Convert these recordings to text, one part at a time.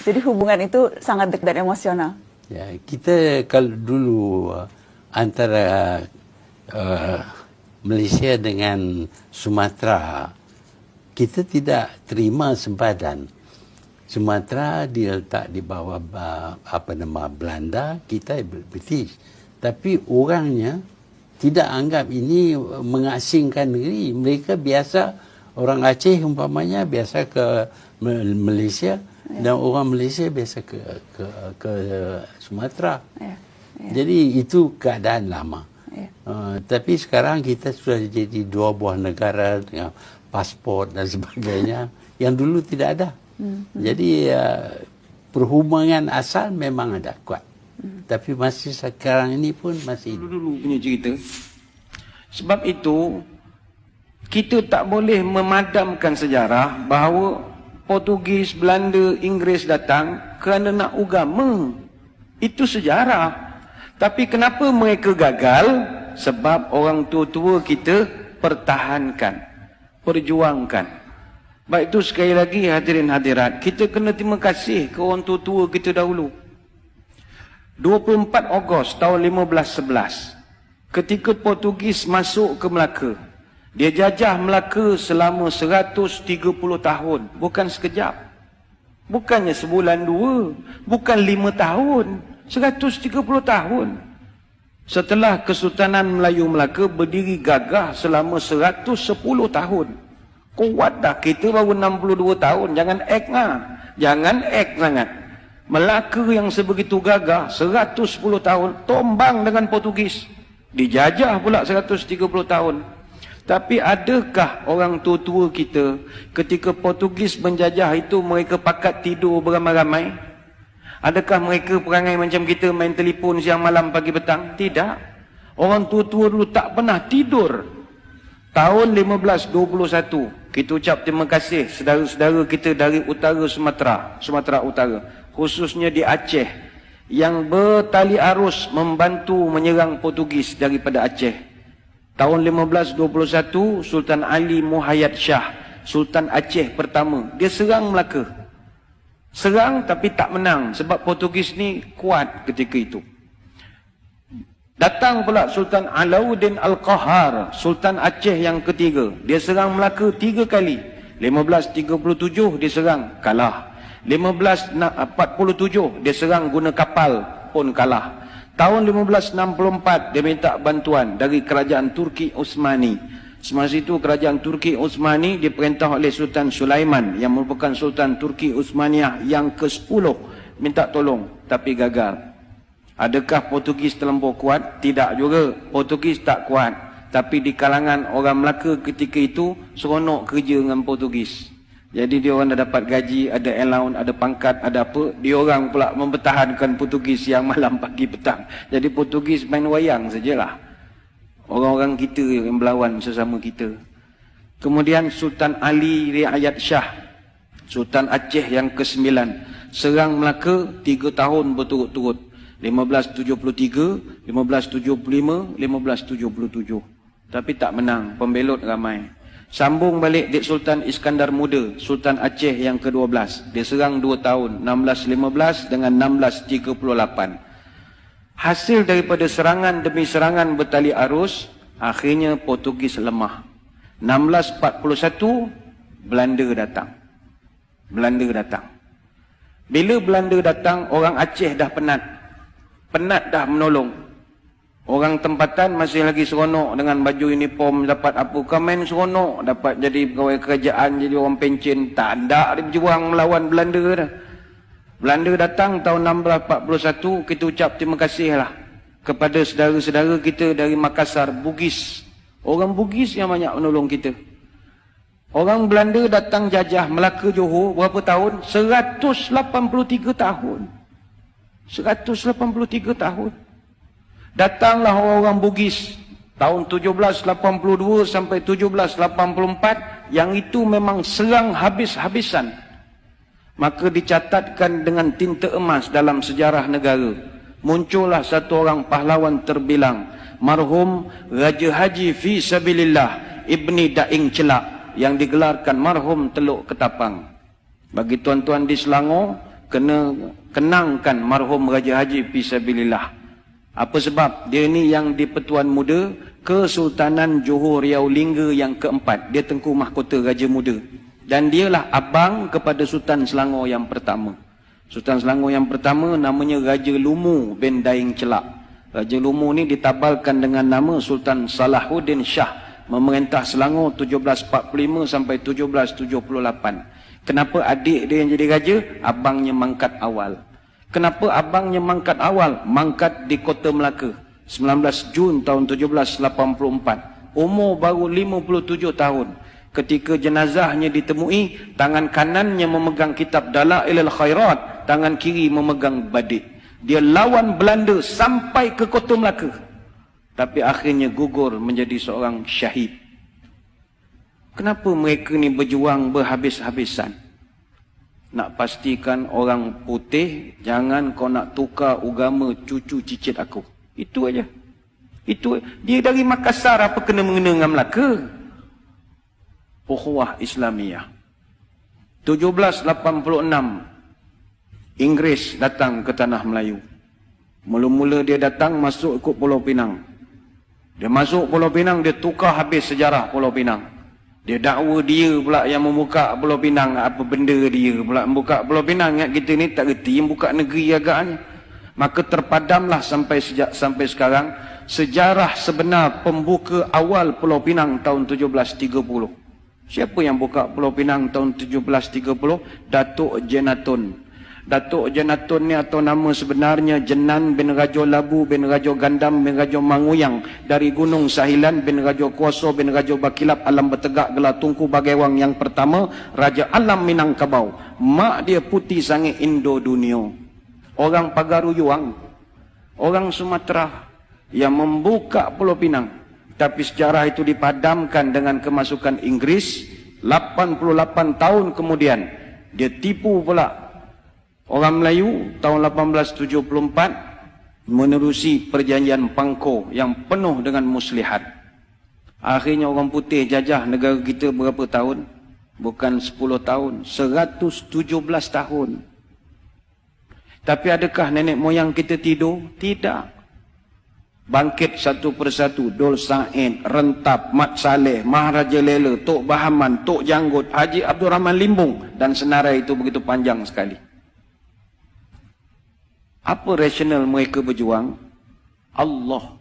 Jadi hubungan itu sangat dekat dan emosional. Ya, kita kalau dulu antara Malaysia dengan Sumatera, kita tidak terima sempadan. Sumatera diletak di bawah Belanda, kita British. Tapi orangnya tidak anggap ini mengasingkan negeri. Mereka biasa, orang Aceh umpamanya biasa ke Malaysia, dan orang Malaysia biasa ke Sumatera. Jadi itu keadaan lama. Tapi sekarang kita sudah jadi dua buah negara dengan pasport dan sebagainya yang dulu tidak ada. Jadi perhubungan asal memang ada kuat. Tapi masih sekarang ini pun masih dulu punya cerita. Sebab itu kita tak boleh memadamkan sejarah bahawa Portugis, Belanda, Inggeris datang kerana nak agama. Itu sejarah. Tapi kenapa mereka gagal? Sebab orang tua-tua kita pertahankan, perjuangkan. Baik itu sekali lagi hadirin hadirat, kita kena terima kasih ke orang tua-tua kita dahulu. 24 Ogos tahun 1511, ketika Portugis masuk ke Melaka, dia jajah Melaka selama 130 tahun, bukan sekejap. Bukannya sebulan dua, bukan 5 tahun, 130 tahun. Setelah Kesultanan Melayu Melaka berdiri gagah selama 110 tahun. Kuat dah, kita baru 62 tahun, jangan act lah. Jangan act sangat. Melaka yang sebegitu gagah, 110 tahun, tombang dengan Portugis. Dijajah pula 130 tahun. Tapi adakah orang tua-tua kita, ketika Portugis menjajah itu, mereka pakat tidur beramai-ramai? Adakah mereka perangai macam kita, main telefon siang malam pagi petang? Tidak. Orang tua-tua dulu tak pernah tidur. Tahun 1521, kita ucap terima kasih saudara-saudara kita dari utara Sumatera Utara, khususnya di Aceh, yang bertali arus membantu menyerang Portugis daripada Aceh. Tahun 1521, Sultan Ali Muhayyad Shah, Sultan Aceh pertama, dia serang Melaka. Serang tapi tak menang, sebab Portugis ni kuat ketika itu. Datang pula Sultan Alauddin Al-Qahar, Sultan Aceh yang ketiga. Dia serang Melaka 3 kali. 1537 dia serang, kalah. 1547 dia serang guna kapal, pun kalah. Tahun 1564 dia minta bantuan dari kerajaan Turki Utsmani. Semasa itu kerajaan Turki Utsmani diperintah oleh Sultan Sulaiman yang merupakan Sultan Turki Utsmaniyah yang ke-10, minta tolong tapi gagal. Adakah Portugis terlampau kuat? Tidak juga. Portugis tak kuat. Tapi di kalangan orang Melaka ketika itu, seronok kerja dengan Portugis. Jadi dia orang dah dapat gaji, ada allowance, ada pangkat, ada apa. Dia orang pula mempertahankan Portugis siang malam pagi petang. Jadi Portugis main wayang sajalah. Orang-orang kita yang berlawan sesama kita. Kemudian Sultan Ali Riayat Shah, Sultan Aceh yang ke-9, serang Melaka 3 tahun berturut-turut. 1573, 1575, 1577. Tapi tak menang, pembelot ramai. Sambung balik Dik Sultan Iskandar Muda, Sultan Aceh yang ke-12. Dia serang 2 tahun, 1615 dengan 1638. Hasil daripada serangan demi serangan bertali arus, akhirnya Portugis lemah. 1641, Belanda datang. Bila Belanda datang, orang Aceh dah penat dah menolong. Orang tempatan masih lagi seronok dengan baju uniform, dapat apa, komen seronok, dapat jadi pegawai kerajaan, jadi orang pencen. Tak ada dia berjuang melawan Belanda dah. Belanda datang tahun 1641, kita ucap terima kasih lah kepada saudara-saudara kita dari Makassar, Bugis. Orang Bugis yang banyak menolong kita. Orang Belanda datang jajah Melaka Johor berapa tahun? 183 tahun. 183 tahun. Datanglah orang-orang Bugis tahun 1782 sampai 1784, yang itu memang serang habis-habisan. Maka dicatatkan dengan tinta emas dalam sejarah negara. Muncullah satu orang pahlawan terbilang, marhum Raja Haji Fi Sabilillah Ibni Daing Celak, yang digelarkan marhum Teluk Ketapang. Bagi tuan-tuan di Selangor, kena kenangkan marhum Raja Haji Fisabilillah. Apa sebab? Dia ni yang di Pertuan Muda Kesultanan Johor Riau Lingga yang keempat. Dia Tengku Mahkota Raja Muda. Dan dialah abang kepada Sultan Selangor yang pertama. Sultan Selangor yang pertama namanya Raja Lumu bin Daing Celak. Raja Lumu ni ditabalkan dengan nama Sultan Salahuddin Shah, memerintah Selangor 1745 sampai 1778. Kenapa adik dia yang jadi raja? Abangnya mangkat awal. Kenapa abangnya mangkat awal? Mangkat di Kota Melaka 19 Jun tahun 1784. Umur baru 57 tahun. Ketika jenazahnya ditemui, tangan kanannya memegang kitab Dalailul Khairat, tangan kiri memegang badik. Dia lawan Belanda sampai ke Kota Melaka. Tapi akhirnya gugur menjadi seorang syahid. Kenapa mereka ni berjuang berhabis-habisan? Nak pastikan orang putih, jangan kau nak tukar agama cucu cicit aku. Itu aja. Itu dia dari Makassar, apa kena mengena dengan Melaka? Ukhuwah Islamiyah. 1786 Inggeris datang ke tanah Melayu. Mula-mula dia datang masuk ikut Pulau Pinang. Dia masuk Pulau Pinang, dia tukar habis sejarah Pulau Pinang. Dia dakwa dia pula yang membuka Pulau Pinang. Apa benda dia pula membuka Pulau Pinang? Ingat kita ni tak reti yang buka negeri agaknya. Maka terpadamlah sampai sekarang sejarah sebenar pembuka awal Pulau Pinang tahun 1730. Siapa yang buka Pulau Pinang tahun 1730? Datuk Jenatun. Datuk Jenatun ni atau nama sebenarnya Jenan bin Rajo Labu bin Rajo Gandam bin Rajo Manguyang dari Gunung Sahilan bin Rajo Kuoso bin Rajo Bakilap Alam Bertegak Gelar Tunku Bagaiwang yang pertama, Raja Alam Minangkabau. Mak dia putih sangat Indo Dunio. Orang Pagaruyuang, orang Sumatera yang membuka Pulau Pinang. Tapi sejarah itu dipadamkan dengan kemasukan Inggris. 88 tahun kemudian dia tipu pula orang Melayu tahun 1874 menerusi perjanjian Pangko yang penuh dengan muslihat. Akhirnya orang putih jajah negara kita berapa tahun? Bukan 10 tahun, 117 tahun. Tapi adakah nenek moyang kita tidur? Tidak. Bangkit satu persatu, Dol Said, Rentap, Mat Saleh, Maharaja Lela, Tok Bahaman, Tok Janggut, Haji Abdul Rahman Limbung, dan senarai itu begitu panjang sekali. Apa rasional mereka berjuang? Allah.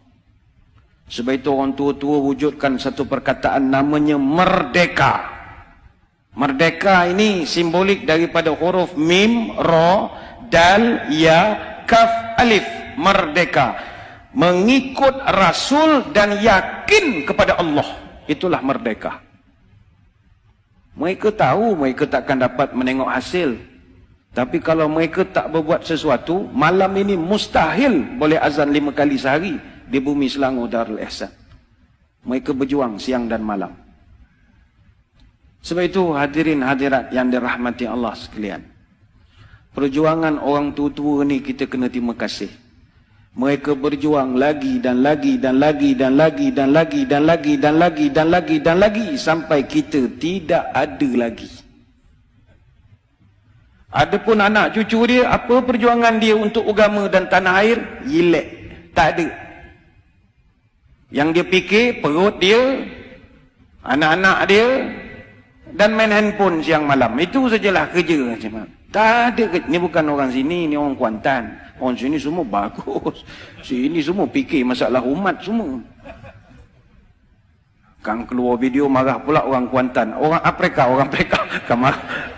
Sebab itu orang tua-tua wujudkan satu perkataan namanya merdeka. Merdeka ini simbolik daripada huruf Mim, Ra, Dal, Ya, Kaf, Alif. Merdeka. Mengikut Rasul dan yakin kepada Allah. Itulah merdeka. Mereka tahu mereka takkan dapat menengok hasil. Tapi kalau mereka tak berbuat sesuatu, malam ini mustahil boleh azan 5 kali sehari di bumi Selangor Darul Ihsan. Mereka berjuang siang dan malam. Sebab itu hadirin hadirat yang dirahmati Allah sekalian. Perjuangan orang tua-tua ni kita kena terima kasih. Mereka berjuang lagi dan lagi dan lagi dan lagi dan lagi dan lagi dan lagi dan lagi dan lagi sampai kita tidak ada lagi. Adapun anak cucu dia, apa perjuangan dia untuk agama dan tanah air? Yilek. Tak ada. Yang dia fikir perut dia, anak-anak dia dan main handphone siang malam. Itu sajalah kerja. Tak ada. Ni bukan orang sini, ni orang Kuantan. Orang sini semua bagus. Sini semua fikir masalah umat semua. Kang keluar video marah pula orang Kuantan. Orang Afrika.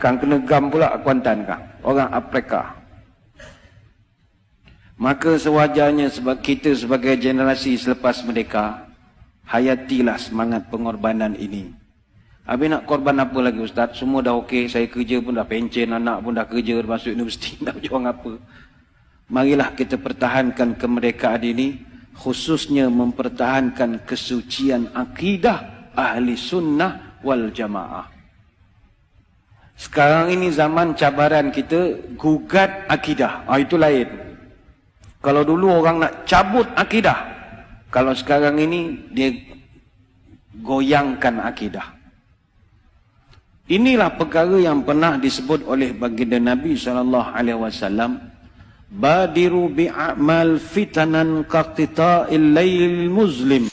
Kang kena gam pula Kuantan kang. Orang Afrika. Maka sewajarnya sebab kita sebagai generasi selepas merdeka, hayatilah semangat pengorbanan ini. Habis nak korban apa lagi Ustaz? Semua dah okey, saya kerja pun dah pencen, anak pun dah kerja, masuk universiti, nak berjuang apa? Marilah kita pertahankan kemerdekaan ini, khususnya mempertahankan kesucian akidah ahli sunnah wal jamaah. Sekarang ini zaman cabaran kita gugat akidah. Itu lain. Kalau dulu orang nak cabut akidah, kalau sekarang ini dia goyangkan akidah. Inilah perkara yang pernah disebut oleh baginda Nabi SAW. Badiru bi'amal fitanan kaqtita'il layl muslim.